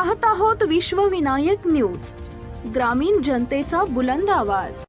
पाहत आहोत विश्वविनायक न्यूज, ग्रामीण जनतेचा बुलंद आवाज।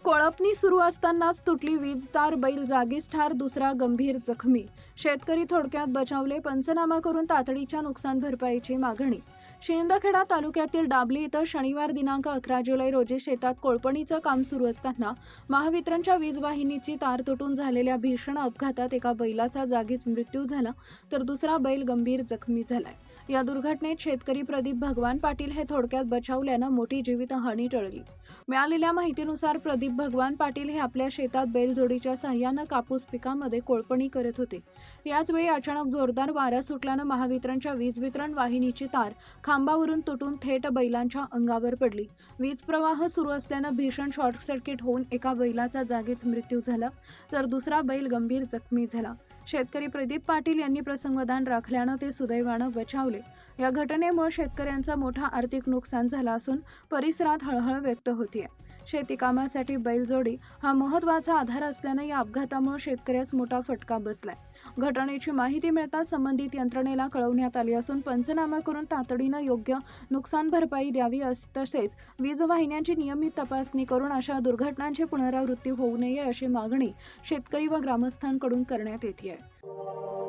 कोळपणी सुरू असतानाच तुटली वीज तार, बैल जागीच ठार, दुसरा गंभीर जखमी। शेतकरी थोडक्यात बचावले, पंचनामा करून तातडीच्या नुकसान भरपाईची मागणी। शिंदखेडा तालुक्यातील डाबली इथं शनिवार दिनांक 11 जुलै रोजी शेतात कोळपणीचं काम सुरू असताना महावितरणच्या वीज वाहिनीची तार तुटून झालेल्या भीषण अपघातात एका बैलाचा जागीच मृत्यू झाला, तर दुसरा बैल गंभीर जखमी झालाय। या दुर्घटनेत शेतकरी प्रदीप भगवान पाटील हे थोडक्यात बचावल्यानं मोठी जीवितहानी टळली। मिळालेल्या माहितीनुसार प्रदीप भगवान पाटील हे आपल्या शेतात बैलजोडीच्या सहाय्यानं कापूस पिकामध्ये कोळपणी करत होते। याचवेळी अचानक जोरदार वारा सुटल्यानं महावितरणच्या वीज वितरण वाहिनीची तार खांबावरून तुटून थेट बैलांच्या अंगावर पडली। वीज प्रवाह सुरू असल्यानं भीषण शॉर्ट सर्किट होऊन एका बैलाचा जागीच मृत्यू झाला, तर दुसरा बैल गंभीर जखमी झाला। शेतकरी प्रदीप पाटील यांनी प्रसंगवधान राखल्यानं ते सुदैवानं बचावले। या घटनेमुळे शेतकऱ्यांचं मोठा आर्थिक नुकसान झालं असून परिसरात हळहळ व्यक्त होतीये। शेती कामासाठी बैलजोडी हा महत्त्वाचा आधार असल्यानं या अपघातामुळे शेतकऱ्यास मोठा फटका बसलाय। घटनेची माहिती मिळताच संबंधित यंत्रणेला कळवण्यात आली असून पंचनामा करून तातडीनं योग्य नुकसान भरपाई द्यावी, तसेच वीज वाहिन्यांची नियमित तपासणी करून अशा दुर्घटनांची पुनरावृत्ती होऊ नये अशी मागणी शेतकरी व ग्रामस्थांकडून करण्यात येते।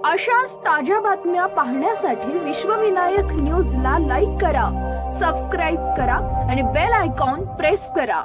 अशाच ताज्या बातम्या पाहण्यासाठी विश्वविनायक न्यूजला लाईक करा, सबस्क्राईब करा आणि बेल आयकॉन प्रेस करा।